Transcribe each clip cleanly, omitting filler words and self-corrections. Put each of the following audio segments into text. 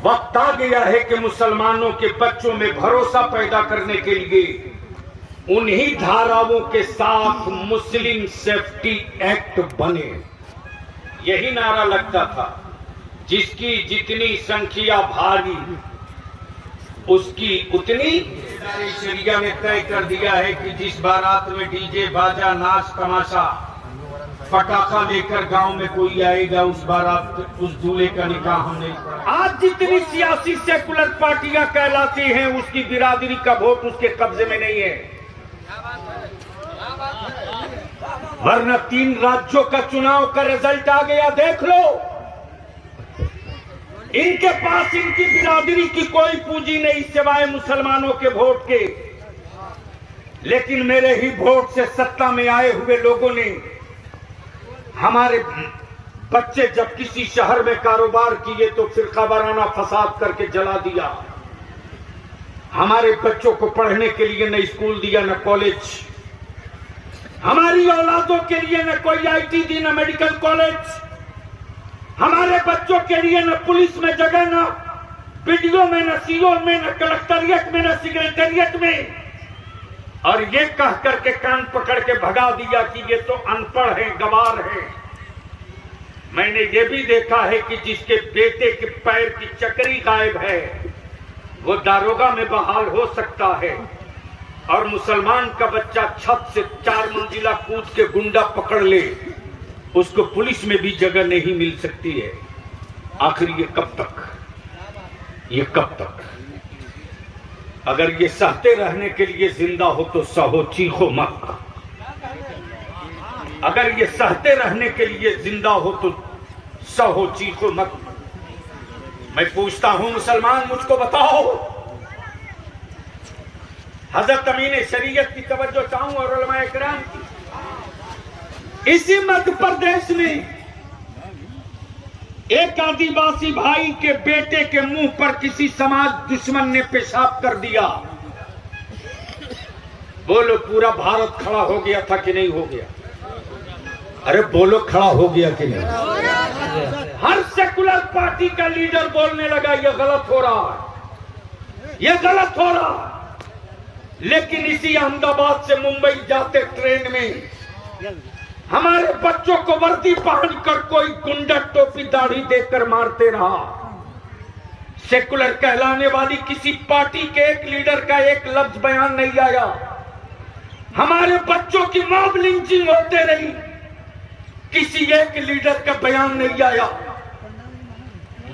वक्त आ गया है कि मुसलमानों के बच्चों में भरोसा पैदा करने के लिए उन्हीं धाराओं के साथ मुस्लिम सेफ्टी एक्ट बने। यही नारा लगता था, जिसकी जितनी संख्या भारी उसकी उतनी। शरिया ने तय कर दिया है कि जिस बारात में डीजे बाजा नाच तमाशा पटाखा लेकर गांव में कोई आएगा, उस बारात उस दूल्हे का निकाह हम नहीं पढ़ा। आज जितनी सियासी सेकुलर पार्टियां कहलाती हैं, उसकी बिरादरी का वोट उसके कब्जे में नहीं है। वरना 3 राज्यों का चुनाव का रिजल्ट आ गया, देख लो। इनके पास इनकी बिरादरी की कोई पूंजी नहीं सिवाय मुसलमानों के वोट के। लेकिन मेरे ही वोट से सत्ता में आए हुए लोगों ने हमारे बच्चे जब किसी शहर में कारोबार किए तो फिरका वाराना फसाद करके जला दिया। हमारे बच्चों को पढ़ने के लिए न स्कूल दिया न कॉलेज, हमारी औलादों के लिए न कोई आईटी दी न मेडिकल कॉलेज, हमारे बच्चों के लिए न पुलिस में जगह, न बीडीओ में, न सीओ में, न कलेक्टरिएट में, न सेक्रेटेरिएट में। और ये कह करके कान पकड़ के भगा दिया कि ये तो अनपढ़ है, गवार है। मैंने ये भी देखा है कि जिसके बेटे के पैर की चकरी गायब है वो दारोगा में बहाल हो सकता है, और मुसलमान का बच्चा छत से 4 मंजिला कूद के गुंडा पकड़ ले, उसको पुलिस में भी जगह नहीं मिल सकती है। आखिर ये कब तक, ये कब तक? अगर ये सहते रहने के लिए जिंदा हो तो सहो, चीखो मत। अगर ये सहते रहने के लिए जिंदा हो तो सहो, चीखो मत। मैं पूछता हूं मुसलमान, मुझको बताओ, हजरत अमीन शरीयत की तवज्जो चाहूं और उलमा इकराम की। इसी मध्य प्रदेश में एक आदिवासी भाई के बेटे के मुंह पर किसी समाज दुश्मन ने पेशाब कर दिया। बोलो, पूरा भारत खड़ा हो गया था कि नहीं हो गया? अरे बोलो, खड़ा हो गया कि नहीं? हर सेकुलर पार्टी का लीडर बोलने लगा ये गलत हो रहा है, ये गलत हो रहा है। लेकिन इसी अहमदाबाद से मुंबई जाते ट्रेन में हमारे बच्चों को वर्दी पहनकर कोई गुंडा टोपी दाढ़ी देकर मारते रहा। सेकुलर कहलाने वाली किसी पार्टी के एक लीडर का एक लफ्ज बयान नहीं आया। हमारे बच्चों की मॉब लिंचिंग होते रही, किसी एक लीडर का बयान नहीं आया।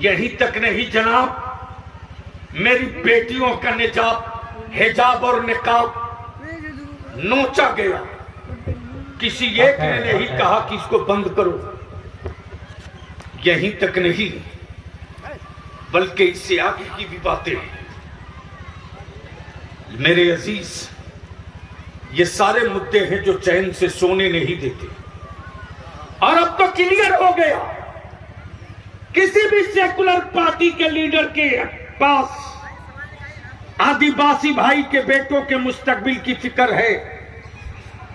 यही तक नहीं जनाब, मेरी बेटियों का निजाब, हिजाब और निकाब नोचा गया, किसी एक ने नहीं कहा कि इसको बंद करो। यहीं तक नहीं, बल्कि इससे आगे की भी बातें। मेरे अजीज, ये सारे मुद्दे हैं जो चैन से सोने नहीं देते। और अब तो क्लियर हो गया, किसी भी सेकुलर पार्टी के लीडर के पास आदिवासी भाई के बेटों के मुस्तकबिल की फिक्र है,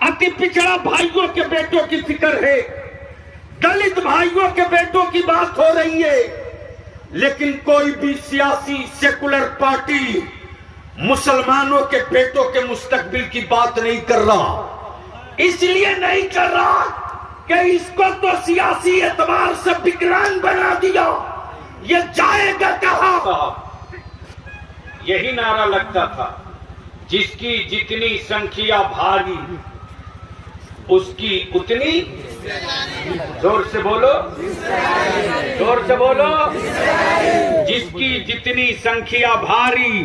अति पिछड़ा भाइयों के बेटों की फिक्र है, दलित भाइयों के बेटों की बात हो रही है। लेकिन कोई भी सियासी सेकुलर पार्टी मुसलमानों के बेटों के मुस्तकबिल की बात नहीं कर रहा। इसलिए नहीं कर रहा कि इसको तो सियासी एतबार से विकलांग बना दिया, ये जाएगा कहां? यही नारा लगता था, जिसकी जितनी संख्या भारी उसकी उतनी। जोर से बोलो, जोर से बोलो। जिसकी जितनी संख्या भारी,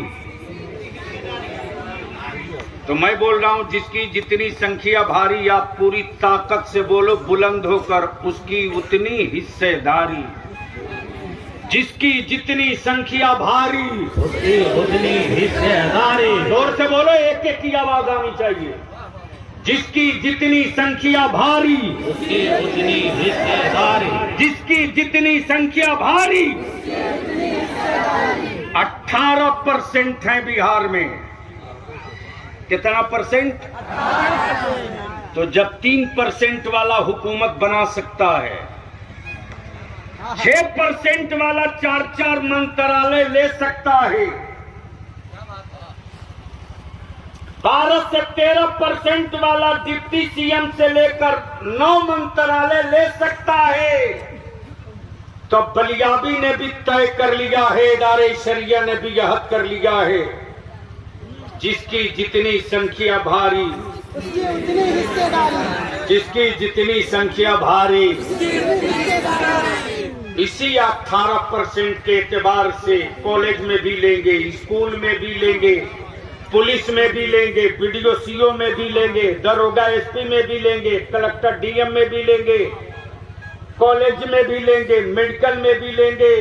तो मैं बोल रहा हूं जिसकी जितनी संख्या भारी, आप पूरी ताकत से बोलो बुलंद होकर, उसकी उतनी हिस्सेदारी। जिसकी जितनी संख्या भारी उसकी उतनी हिस्सेदारी। जोर से बोलो, एक एक की आवाज आनी चाहिए। जिसकी जितनी संख्या भारी उसकी उतनी हिस्सेदारी। जिसकी जितनी संख्या भारी। 18% है बिहार में। कितना परसेंट? तो जब 3% वाला हुकूमत बना सकता है 6% वाला 4 मंत्रालय ले सकता है। 12 से 13% वाला डिप्टी सीएम से लेकर 9 मंत्रालय ले सकता है। तो बलियाबी ने भी तय कर लिया है, इदारे शरिया ने भी यहद कर लिया है, जिसकी जितनी संख्या भारी जिसकी जितनी संख्या भारी, इसी 18% के एतबार से कॉलेज में भी लेंगे, स्कूल में भी लेंगे, पुलिस में भी लेंगे, बीडीओ सीओ में भी लेंगे, दरोगा एसपी में भी लेंगे, कलेक्टर डीएम में भी लेंगे, कॉलेज में भी लेंगे, मेडिकल में भी लेंगे।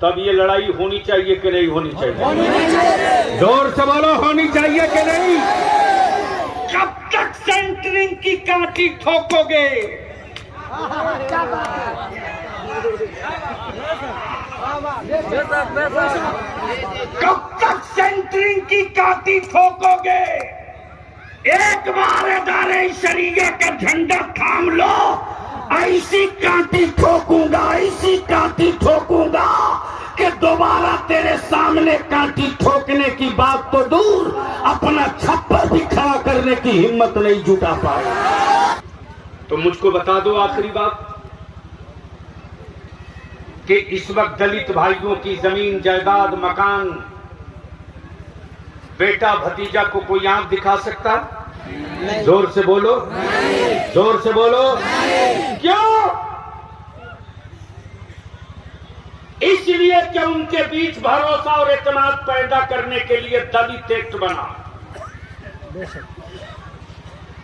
तब ये लड़ाई होनी चाहिए कि नहीं होनी चाहिए? जोर से बोलो, होनी चाहिए कि नहीं? कब तक सेंटरिंग की कांटी ठोकोगे? कब तक सेंटरिंग की कांटी ठोकोगे? एक बार इदारे शरीयत का झंडा थाम लो, ऐसी कांटी ठोकूंगा, ऐसी कांटी ठोकूंगा कि दोबारा तेरे सामने कांटी ठोकने की बात तो दूर, अपना छप्पर भी खड़ा करने की हिम्मत नहीं जुटा पाए। तो मुझको बता दो आखिरी बात कि इस वक्त दलित भाइयों की जमीन जायदाद मकान बेटा भतीजा को कोई आंख दिखा सकता? जोर से बोलो, जोर से बोलो। क्यों? इसलिए कि उनके बीच भरोसा और एतमाद पैदा करने के लिए दलित एक्ट बना।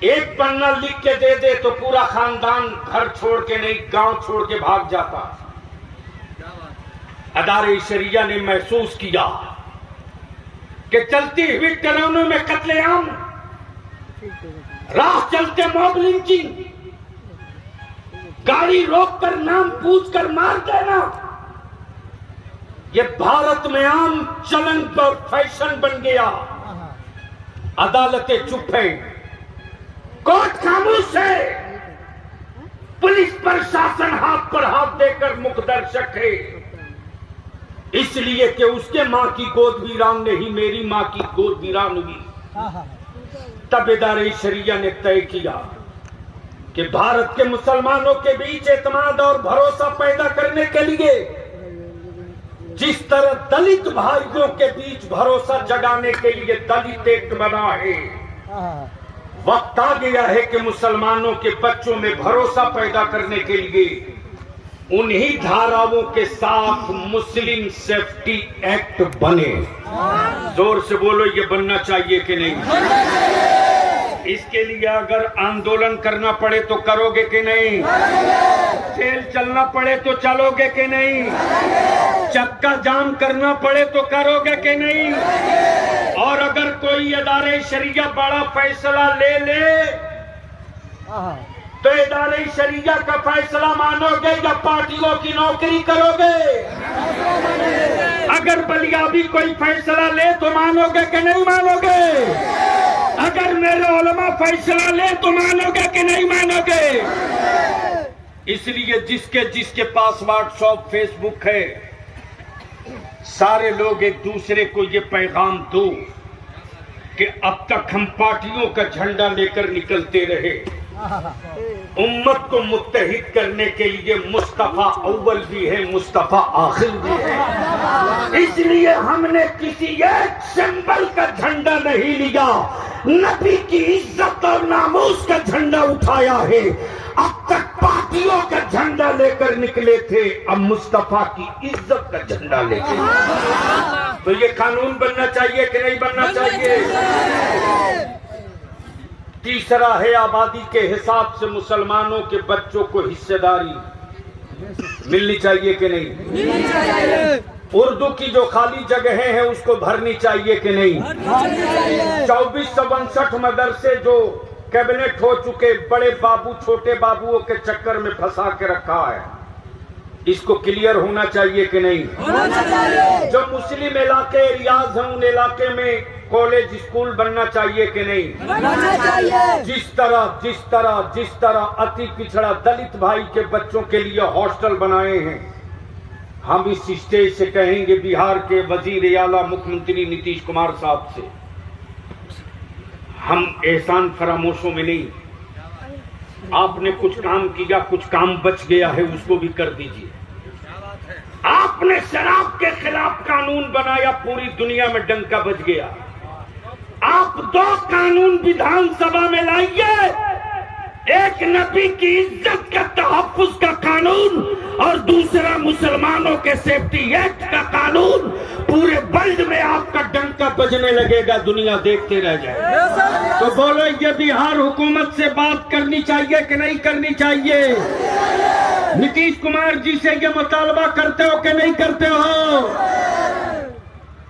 एक पन्ना लिख के दे दे तो पूरा खानदान घर छोड़ के नहीं, गांव छोड़ के भाग जाता। अदारे शरिया ने महसूस किया कि चलती हुई टनौनों में कत्लेआम, राह चलते मॉब लिंचिंग, गाड़ी रोककर नाम पूछकर मार देना, ये भारत में आम चलन और फैशन बन गया। अदालतें चुप हैं, कोर्ट खामोश है, पुलिस प्रशासन हाथ पर हाथ देकर मुखदर्शक है। इसलिए कि उसके मां की गोद वीरान नहीं, मेरी मां की गोद वीरान हुई। तब इदारे शरिया ने तय किया कि भारत के मुसलमानों के बीच एतमाद और भरोसा पैदा करने के लिए जिस तरह दलित भाइयों के बीच भरोसा जगाने के लिए दलित एक्ट बना है, वक्त आ गया है कि मुसलमानों के बच्चों में भरोसा पैदा करने के लिए उन्हीं धाराओं के साथ मुस्लिम सेफ्टी एक्ट बने। जोर से बोलो, ये बनना चाहिए कि नहीं? इसके लिए अगर आंदोलन करना पड़े तो करोगे कि नहीं? जेल चलना पड़े तो चलोगे कि नहीं? चक्का जाम करना पड़े तो करोगे कि नहीं? और अगर कोई इदारे शरिया बड़ा फैसला ले ले तो इदारे शरिया का फैसला मानोगे या पार्टियों की नौकरी करोगे? अगर बलियाबी कोई फैसला ले तो मानोगे कि नहीं मानोगे? अगर मेरे उलमा फैसला ले तो मानोगे कि नहीं मानोगे? इसलिए जिसके जिसके पास व्हाट्सएप फेसबुक है, सारे लोग एक दूसरे को ये पैगाम दो कि अब तक हम पार्टियों का झंडा लेकर निकलते रहे, उम्मत को मुत्तहिद करने के लिए मुस्तफा अव्वल भी है, मुस्तफा आखिर भी है। इसलिए हमने किसी एक सिंबल का झंडा नहीं लिया, नबी की इज्जत और नामूस का झंडा उठाया है। अब तक पार्टियों का झंडा लेकर निकले थे, अब मुस्तफा की इज्जत का झंडा लेके। तो ये कानून बनना चाहिए कि नहीं बनना चाहिए? तीसरा है आबादी के हिसाब से मुसलमानों के बच्चों को हिस्सेदारी मिलनी चाहिए कि नहीं? मिलनी चाहिए। उर्दू की जो खाली जगहें हैं उसको भरनी चाहिए कि नहीं? 2459 मदरसे जो कैबिनेट हो चुके, बड़े बाबू छोटे बाबुओं के चक्कर में फंसा के रखा है, इसको क्लियर होना चाहिए कि नहीं? होना चाहिए। जो मुस्लिम इलाके एरियाज हैं उन इलाके में कॉलेज स्कूल बनना चाहिए कि नहीं? बनना चाहिए। जिस तरह अति पिछड़ा दलित भाई के बच्चों के लिए हॉस्टल बनाए हैं, हम इस स्टेज से कहेंगे बिहार के वजीर आला मुख्यमंत्री नीतीश कुमार साहब से, हम एहसान फरामोशों में नहीं। आपने कुछ काम किया, कुछ काम बच गया है, उसको भी कर दीजिए। आपने शराब के खिलाफ कानून बनाया, पूरी दुनिया में डंका बज गया। आप 2 कानून विधानसभा में लाइए, एक नबी की इज्जत का तहफ्फुज का कानून और दूसरा मुसलमानों के सेफ्टी एक्ट का कानून। पूरे वर्ल्ड में आपका डंका बजने लगेगा, दुनिया देखते रह जाए। तो बोलो, ये बिहार हुकूमत से बात करनी चाहिए कि नहीं करनी चाहिए? नीतीश कुमार जी से ये मुतालबा करते हो कि नहीं करते हो?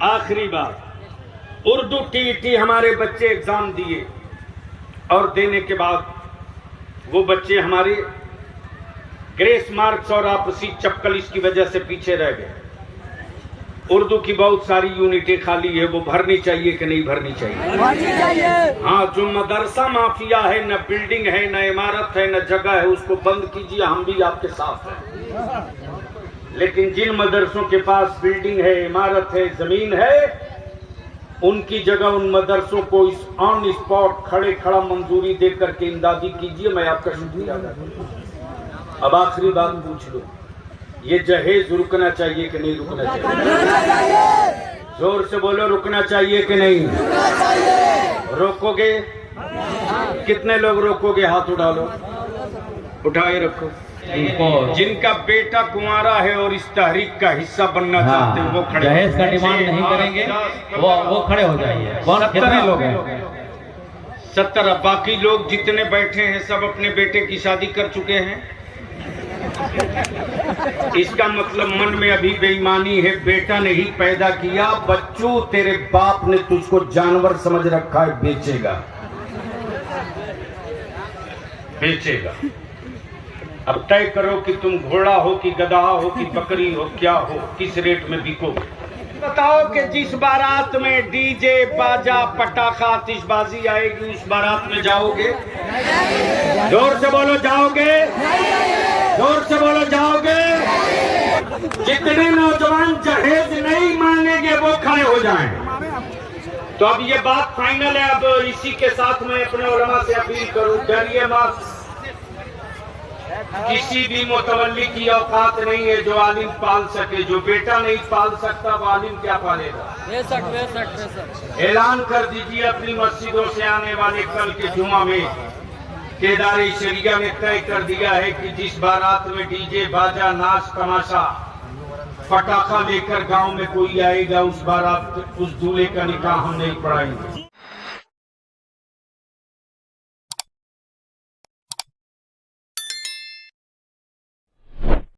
आखिरी बात, उर्दू टीईटी हमारे बच्चे एग्जाम दिए और देने के बाद वो बच्चे हमारे ग्रेस मार्क्स और आपसी चपकल इसकी वजह से पीछे रह गए। उर्दू की बहुत सारी यूनिटें खाली है, वो भरनी चाहिए कि नहीं भरनी चाहिए? भरनी चाहिए। हाँ, जो मदरसा माफिया है, न बिल्डिंग है, न इमारत है, न जगह है, उसको बंद कीजिए, हम भी आपके साथ हैं। लेकिन जिन मदरसों के पास बिल्डिंग है, इमारत है, जमीन है, उनकी जगह उन मदरसों को इस ऑन स्पॉट खड़ा मंजूरी दे करके इमदादी कीजिए। मैं आपका शुक्रिया अदा करता हूं। अब आखिरी बात पूछ लो, ये जहेज रुकना चाहिए कि नहीं रुकना चाहिए? जोर से बोलो, रुकना चाहिए कि नहीं? रोकोगे? कितने लोग रोकोगे? हाथ उठा लो, उठाए रखो। जिनका बेटा कुंवारा है और इस तहरीक का हिस्सा बनना चाहते हैं वो खड़े। जहेज का डिमांड नहीं करेंगे, वो खड़े हो जाइए। कौन, कितने लोग हैं? 17। बाकी लोग जितने बैठे हैं सब अपने बेटे की शादी कर चुके हैं। इसका मतलब मन में अभी बेईमानी है। बेटा ने ही पैदा किया, बच्चों तेरे बाप ने तुझको जानवर समझ रखा है, बेचेगा। अब तय करो कि तुम घोड़ा हो कि गधा हो कि बकरी हो, क्या हो, किस रेट में बिकोगे? बताओ कि जिस बारात में डीजे बाजा पटाखा आतिशबाजी आएगी उस बारात में जाओगे? जोर से बोलो, जाओगे? जोर से बोलो, जाओगे? जितने नौजवान जहेज नहीं मांगेंगे वो खड़े हो जाएं। तो अब ये बात फाइनल है। अब इसी के साथ मैं अपने उलमा से अपील करूं, डरिए मत। किसी भी मुतवल्ली की औकात नहीं है जो आलिम पाल सके। जो बेटा नहीं पाल सकता वो आलिम क्या पालेगा? बेशक। ऐलान कर दीजिए अपनी मस्जिदों से आने वाले कल के जुमा में केदार शरिया ने तय कर दिया है कि जिस बारात में डीजे बाजा नाच तमाशा पटाखा लेकर गांव में कोई आएगा, उस बारात उस दूल्हे का निकाह हम नहीं पढ़ाएंगे।